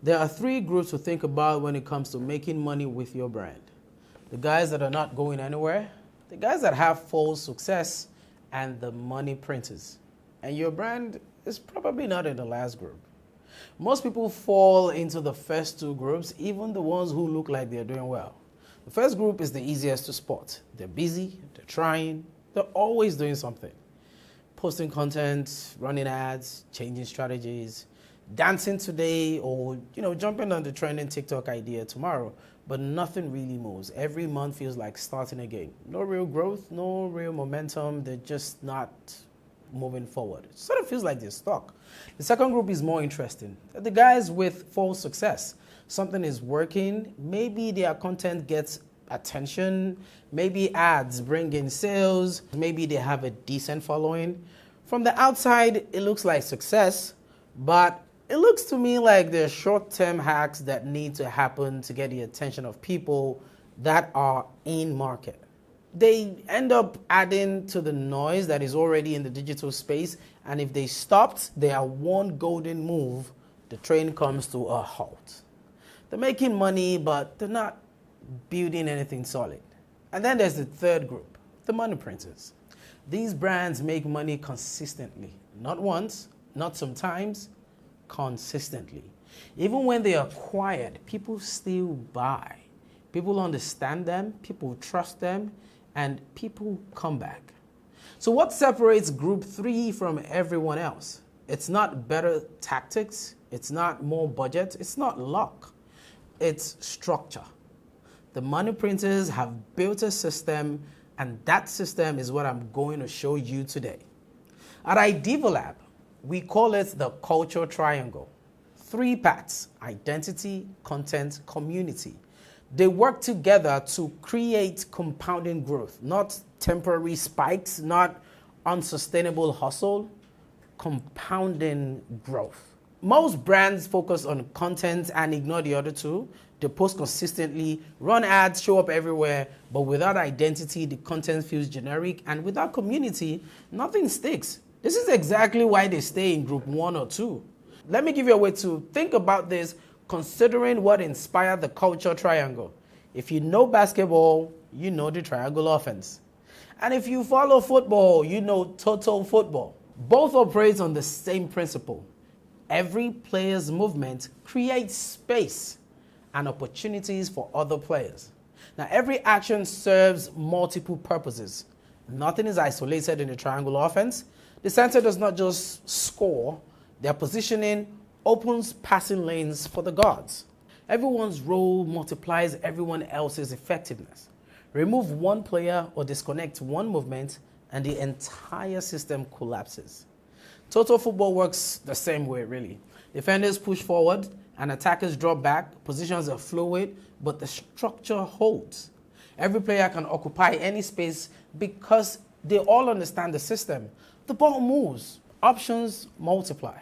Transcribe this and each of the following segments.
There are three groups to think about when it comes to making money with your brand. The guys that are not going anywhere, the guys that have false success, and the money printers. And your brand is probably not in the last group. Most people fall into the first two groups, even the ones who look like they're doing well. The first group is the easiest to spot. They're busy, they're trying, they're always doing something. Posting content, running ads, changing strategies, dancing today, or jumping on the trending TikTok idea tomorrow, but nothing really moves. Every month feels like starting again. No real growth, no real momentum. They're just not moving forward. It sort of feels like they're stuck. The second group is more interesting. The guys with false success. Something is working. Maybe their content gets attention. Maybe ads bring in sales. Maybe they have a decent following. From the outside, it looks like success, but it looks to me like there are short-term hacks that need to happen to get the attention of people that are in market. They end up adding to the noise that is already in the digital space, and if they stopped their one golden move, the train comes to a halt. They're making money, but they're not building anything solid. And then there's the third group, the money printers. These brands make money consistently, not once, not sometimes, consistently. Even when they are quiet, people still buy. People understand them, people trust them, and people come back. So what separates group 3 from everyone else? It's not better tactics, it's not more budget, it's not luck, it's structure. The money printers have built a system, and that system is what I'm going to show you today. At Idevolab, we call it the culture triangle. 3 parts: identity, content, community. They work together to create compounding growth, not temporary spikes, not unsustainable hustle, compounding growth. Most brands focus on content and ignore the other two. They post consistently, run ads, show up everywhere, but without identity, the content feels generic, and without community, nothing sticks. This is exactly why they stay in group 1 or 2. Let me give you a way to think about this, considering what inspired the culture triangle. If you know basketball, you know the triangle offense. And if you follow football, you know total football. Both operate on the same principle. Every player's movement creates space and opportunities for other players. Now, every action serves multiple purposes. Nothing is isolated in the triangle offense. The center does not just score. Their positioning opens passing lanes for the guards. Everyone's role multiplies everyone else's effectiveness. Remove one player or disconnect one movement, and the entire system collapses. Total football works the same way, really. Defenders push forward and attackers drop back. Positions are fluid, but the structure holds. Every player can occupy any space because they all understand the system. The ball moves, options multiply.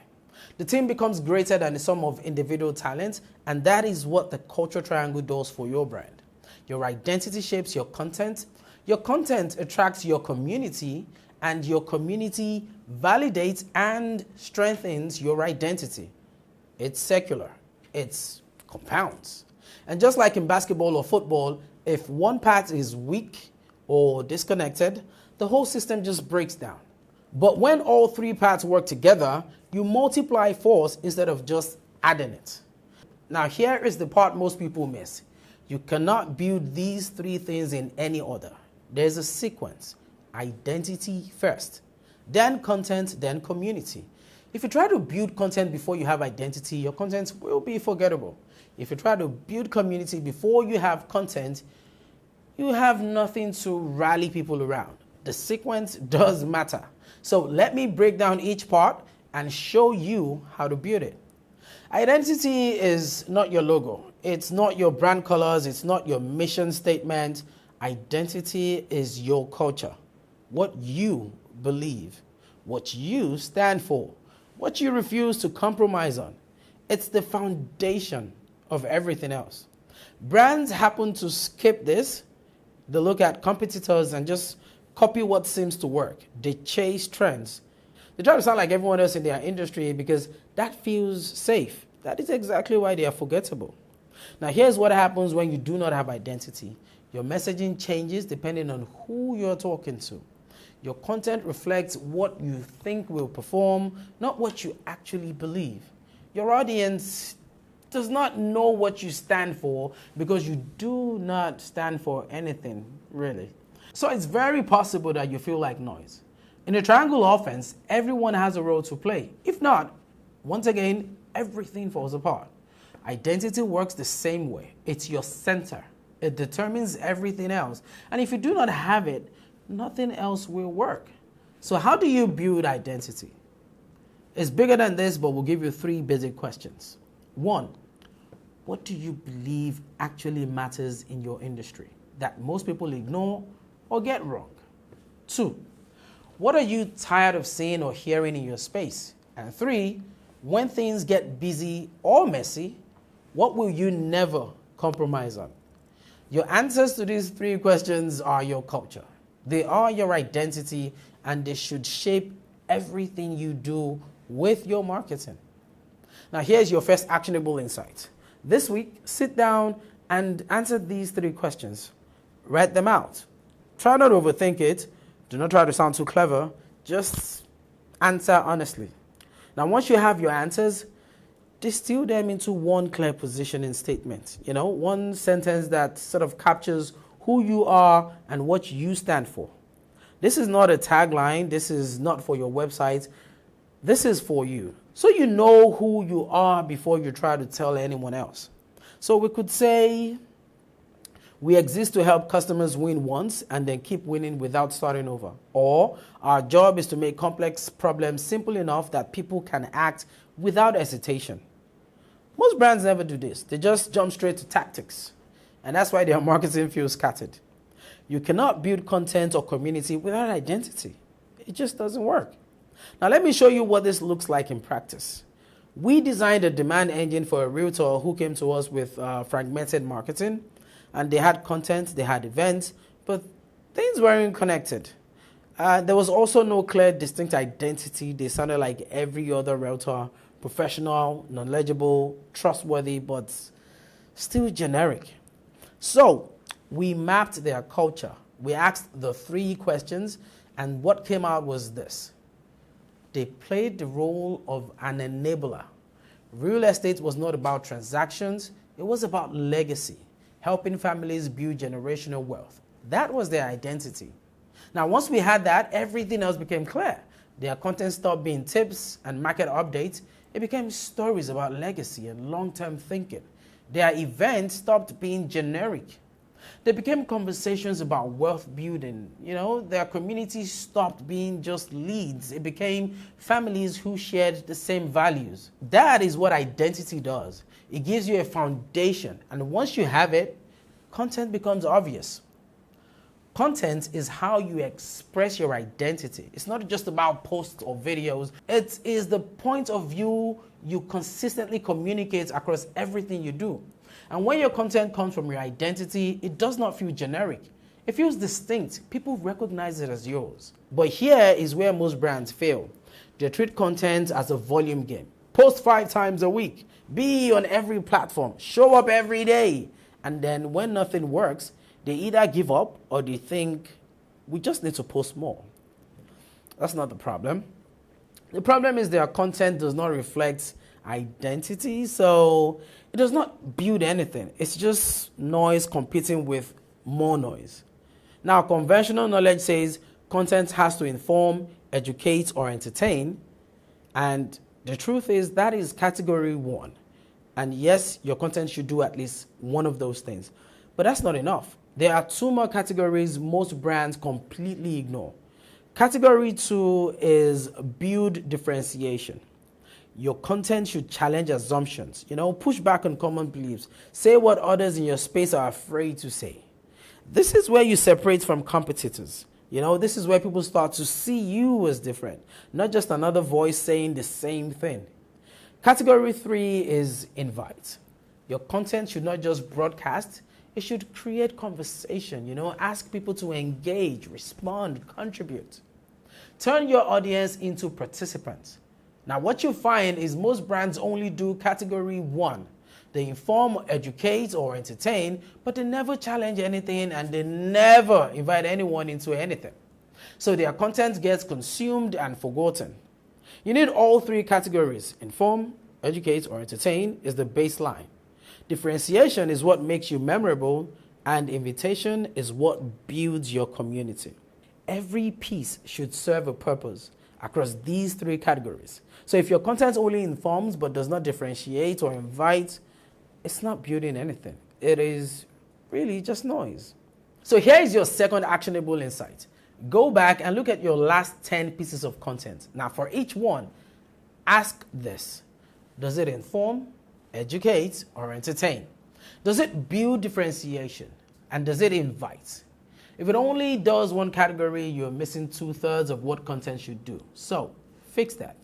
The team becomes greater than the sum of individual talent, and that is what the culture triangle does for your brand. Your identity shapes your content attracts your community, and your community validates and strengthens your identity. It's secular, it's compounds. And just like in basketball or football, if one part is weak or disconnected, the whole system just breaks down. But when all 3 parts work together, you multiply force instead of just adding it. Now here is the part most people miss. You cannot build these 3 things in any order. There's a sequence. Identity first, then content, then community. If you try to build content before you have identity, your content will be forgettable. If you try to build community before you have content, you have nothing to rally people around. The sequence does matter. So let me break down each part and show you how to build it. Identity is not your logo. It's not your brand colors. It's not your mission statement. Identity is your culture. What you believe, what you stand for, what you refuse to compromise on. It's the foundation of everything else. Brands happen to skip this. They look at competitors and just copy what seems to work. They chase trends. They try to sound like everyone else in their industry because that feels safe. That is exactly why they are forgettable. Now, here's what happens when you do not have identity. Your messaging changes depending on who you're talking to. Your content reflects what you think will perform, not what you actually believe. Your audience does not know what you stand for because you do not stand for anything, really. So it's very possible that you feel like noise. In a triangle offense, everyone has a role to play. If not, once again, everything falls apart. Identity works the same way. It's your center. It determines everything else. And if you do not have it, nothing else will work. So how do you build identity? It's bigger than this, but we'll give you 3 basic questions. 1, what do you believe actually matters in your industry that most people ignore or get wrong? 2, what are you tired of seeing or hearing in your space? And 3, when things get busy or messy, what will you never compromise on? Your answers to these 3 questions are your culture. They are your identity, and they should shape everything you do with your marketing. Now, here's your first actionable insight. This week, sit down and answer these 3 questions. Write them out. Try not to overthink it. Do not try to sound too clever. Just answer honestly. Now, once you have your answers, distill them into one clear positioning statement. One sentence that sort of captures who you are and what you stand for. This is not a tagline. This is not for your website. This is for you. So you know who you are before you try to tell anyone else. So we could say, we exist to help customers win once and then keep winning without starting over. Or our job is to make complex problems simple enough that people can act without hesitation. Most brands never do this. They just jump straight to tactics. And that's why their marketing feels scattered. You cannot build content or community without identity. It just doesn't work. Now let me show you what this looks like in practice. We designed a demand engine for a realtor who came to us with fragmented marketing. And they had content, they had events, but things weren't connected. There was also no clear, distinct identity. They sounded like every other realtor, professional, knowledgeable, trustworthy, but still generic. So we mapped their culture. We asked the 3 questions, and what came out was this. They played the role of an enabler. Real estate was not about transactions, it was about legacy, helping families build generational wealth. That was their identity. Now, once we had that, everything else became clear. Their content stopped being tips and market updates. It became stories about legacy and long-term thinking. Their events stopped being generic. They became conversations about wealth building. Their community stopped being just leads. It became families who shared the same values. That is what identity does. It gives you a foundation, and once you have it, content becomes obvious. Content is how you express your identity. It's not just about posts or videos. It is the point of view you consistently communicate across everything you do. And when your content comes from your identity, it does not feel generic. It feels distinct. People recognize it as yours. But here is where most brands fail. They treat content as a volume game. Post 5 times a week. Be on every platform. Show up every day. And then when nothing works, they either give up or they think, we just need to post more. That's not the problem. The problem is their content does not reflect identity, so it does not build anything. It's just noise competing with more noise. Now, conventional knowledge says content has to inform, educate, or entertain, and the truth is that is category 1. And yes, your content should do at least one of those things, but that's not enough. There are 2 more categories most brands completely ignore. Category 2 is build differentiation. Your content should challenge assumptions, push back on common beliefs, say what others in your space are afraid to say. This is where you separate from competitors. This is where people start to see you as different, not just another voice saying the same thing. Category 3 is invite. Your content should not just broadcast, it should create conversation, ask people to engage, respond, contribute. Turn your audience into participants. Now, what you find is most brands only do category 1. They inform, educate, or entertain, but they never challenge anything and they never invite anyone into anything. So their content gets consumed and forgotten. You need all 3 categories. Inform, educate, or entertain is the baseline. Differentiation is what makes you memorable, and invitation is what builds your community. Every piece should serve a purpose across these 3 categories. So if your content only informs but does not differentiate or invite, it's not building anything. It is really just noise. So here is your second actionable insight. Go back and look at your last 10 pieces of content. Now for each one, ask this. Does it inform, educate, or entertain? Does it build differentiation? And does it invite? If it only does one category, you're missing 2/3 of what content should do. So fix that.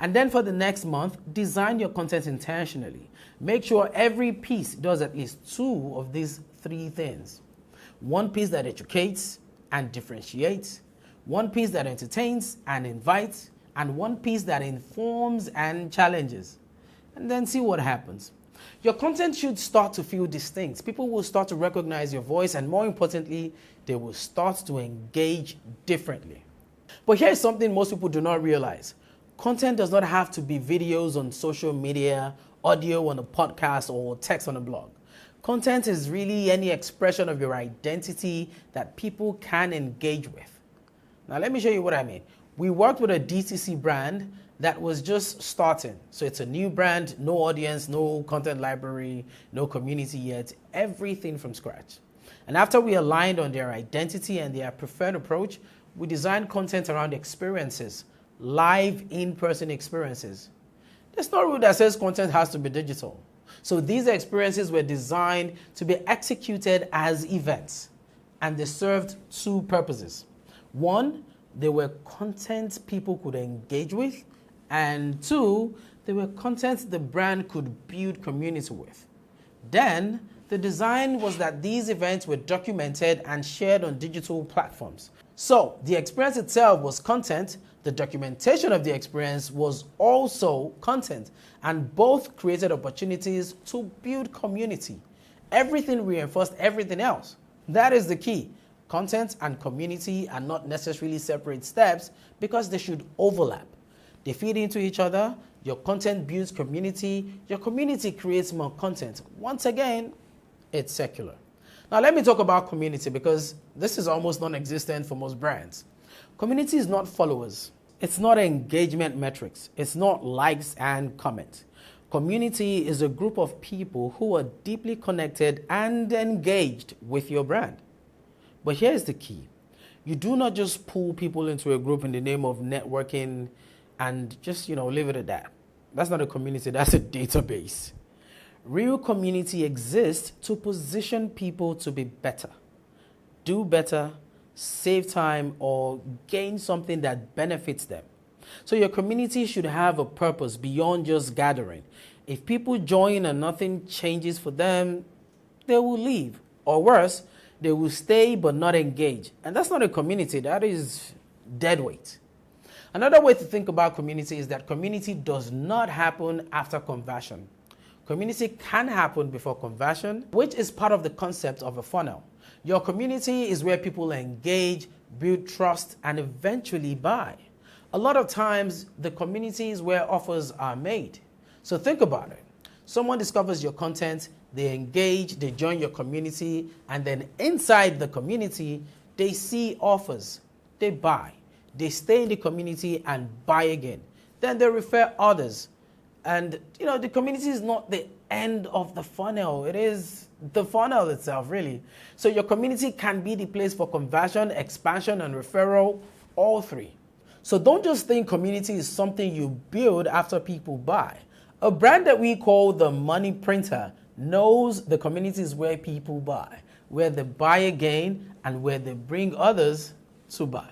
And then for the next month, design your content intentionally. Make sure every piece does at least 2 of these 3 things. One piece that educates and differentiates, one piece that entertains and invites, and one piece that informs and challenges. And then see what happens. Your content should start to feel distinct. People will start to recognize your voice, and more importantly, they will start to engage differently. But here's something most people do not realize. Content does not have to be videos on social media, audio on a podcast, or text on a blog. Content is really any expression of your identity that people can engage with. Now let me show you what I mean. We worked with a DTC brand that was just starting. So it's a new brand, no audience, no content library, no community yet, everything from scratch. And after we aligned on their identity and their preferred approach, we designed content around experiences, live in-person experiences. There's no rule that says content has to be digital. So these experiences were designed to be executed as events, and they served 2 purposes. One, they were content people could engage with, and 2, they were content the brand could build community with. Then, the design was that these events were documented and shared on digital platforms. So, the experience itself was content, the documentation of the experience was also content, and both created opportunities to build community. Everything reinforced everything else. That is the key. Content and community are not necessarily separate steps because they should overlap. They feed into each other. Your content builds community. Your community creates more content. Once again, it's circular. Now let me talk about community because this is almost non-existent for most brands. Community is not followers. It's not engagement metrics. It's not likes and comments. Community is a group of people who are deeply connected and engaged with your brand. But here's the key. You do not just pull people into a group in the name of networking and just, leave it at that. That's not a community, that's a database. Real community exists to position people to be better, do better, save time, or gain something that benefits them. So your community should have a purpose beyond just gathering. If people join and nothing changes for them, they will leave. Or worse, they will stay but not engage. And that's not a community, that is dead weight. Another way to think about community is that community does not happen after conversion. Community can happen before conversion, which is part of the concept of a funnel. Your community is where people engage, build trust, and eventually buy. A lot of times, the community is where offers are made. So think about it. Someone discovers your content, they engage, they join your community, and then inside the community, they see offers, they buy. They stay in the community and buy again. Then they refer others. And, the community is not the end of the funnel. It is the funnel itself, really. So your community can be the place for conversion, expansion, and referral, all 3. So don't just think community is something you build after people buy. A brand that we call the money printer knows the community is where people buy, where they buy again, and where they bring others to buy.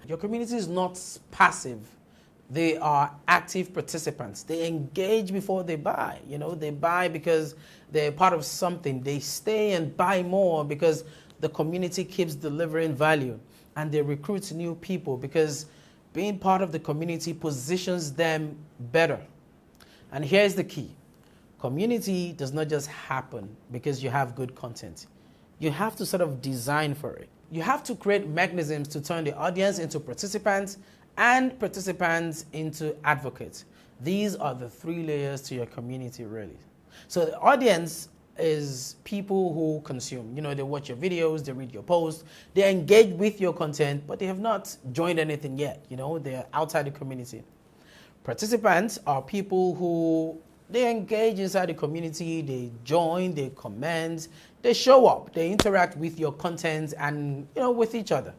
Your community is not passive. They are active participants. They engage before they buy. They buy because they're part of something. They stay and buy more because the community keeps delivering value. And they recruit new people because Being part of the community positions them better. And here's the key. Community does not just happen because you have good content. You have to sort of design for it. You have to create mechanisms to turn the audience into participants and participants into advocates. These are the 3 layers to your community, really. So the audience is people who consume. You know, they watch your videos, they read your posts, they engage with your content, but they have not joined anything yet. You know, they're outside the community. Participants are people who they engage inside the community, they join, they comment, they show up, they interact with your content and, you know, with each other.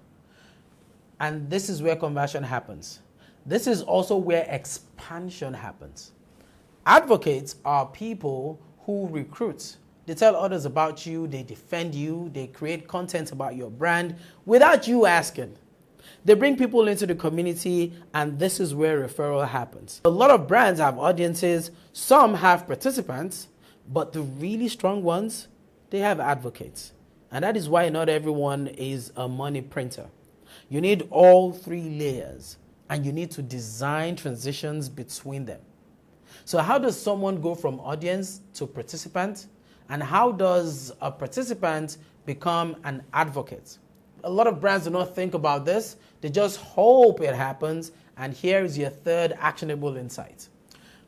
And this is where conversion happens. This is also where expansion happens. Advocates are people who recruit. They tell others about you, they defend you, they create content about your brand without you asking. They bring people into the community, and this is where referral happens. A lot of brands have audiences, some have participants, but the really strong ones, they have advocates. And that is why not everyone is a money printer. You need all 3 layers, and you need to design transitions between them. So how does someone go from audience to participant? And how does a participant become an advocate? A lot of brands do not think about this. They just hope it happens. And here is your 3rd actionable insight.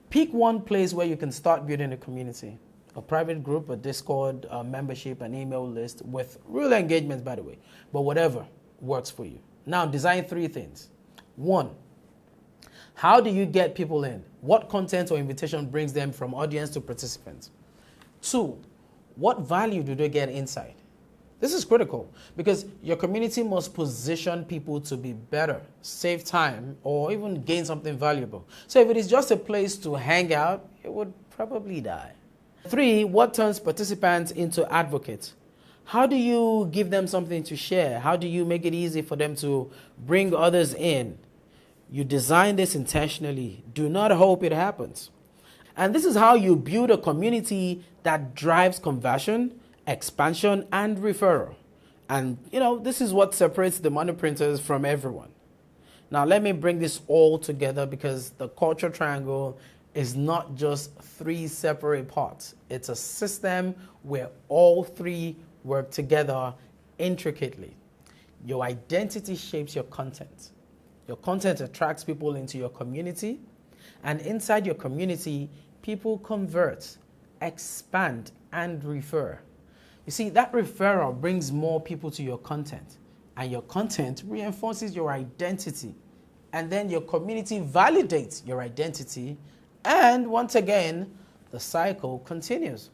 Pick one place where you can start building a community. A private group, a Discord, a membership, an email list with real engagements, by the way. But whatever works for you. Now, design 3 things. 1, how do you get people in? What content or invitation brings them from audience to participants? 2, what value do they get inside? This is critical because your community must position people to be better, save time, or even gain something valuable. So if it is just a place to hang out, it would probably die. 3, what turns participants into advocates? How do you give them something to share? How do you make it easy for them to bring others in? You design this intentionally. Do not hope it happens. And this is how you build a community that drives conversion, expansion, and referral. And, you know, this is what separates the money printers from everyone. Now, let me bring this all together because the culture triangle is not just 3 separate parts. It's a system where all 3 work together intricately. Your identity shapes your content. Your content attracts people into your community. And inside your community, people convert, expand, and refer. You see, that referral brings more people to your content. And your content reinforces your identity. And then your community validates your identity. And once again, the cycle continues.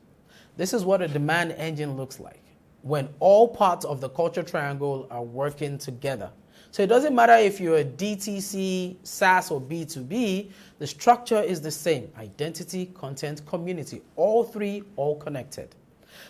This is what a demand engine looks like when all parts of the culture triangle are working together. So it doesn't matter if you're a DTC, SaaS, or B2B, the structure is the same. Identity, content, community, all 3 all connected.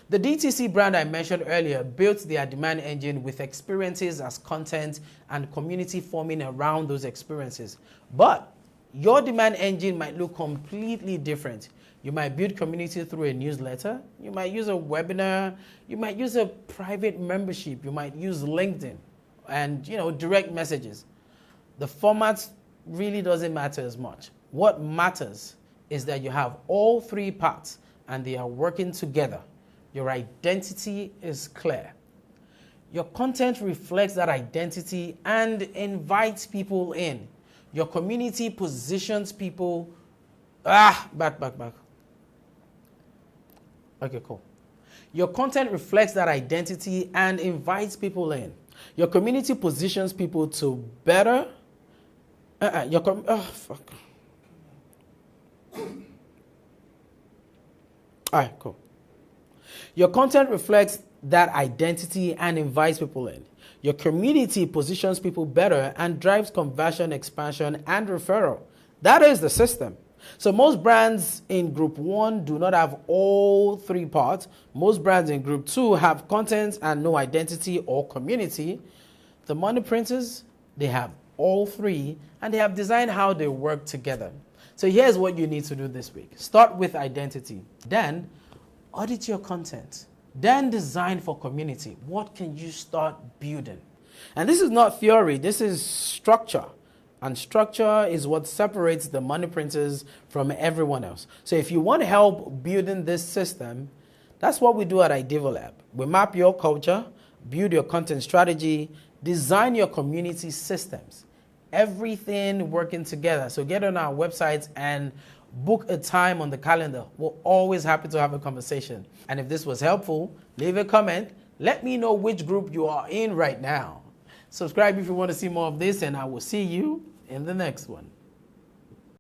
The DTC brand I mentioned earlier built their demand engine with experiences as content and community forming around those experiences. But your demand engine might look completely different. You might build community through a newsletter. You might use a webinar. You might use a private membership. You might use LinkedIn and, you know, direct messages. The format really doesn't matter as much. What matters is that you have all 3 parts and they are working together. Your identity is clear. Your content reflects that identity and invites people in. Your community positions people. Back. Okay, cool. Your content reflects that identity and invites people in. Your community positions people to better. Fuck. All right, cool. Your content reflects that identity and invites people in. Your community positions people better and drives conversion, expansion, and referral. That is the system. So most brands in group 1 do not have all 3 parts. Most brands in group 2 have content and no identity or community. The money printers, they have all 3 and they have designed how they work together. So here's what you need to do this week. Start with identity. Then audit your content. Then design for community. What can you start building? And this is not theory. This is structure. And structure is what separates the money printers from everyone else. So if you want help building this system, that's what we do at Idevo Lab. We map your culture, build your content strategy, design your community systems. Everything working together. So get on our website and book a time on the calendar. We're always happy to have a conversation. And if this was helpful, leave a comment. Let me know which group you are in right now. Subscribe if you want to see more of this, and I will see you in the next one.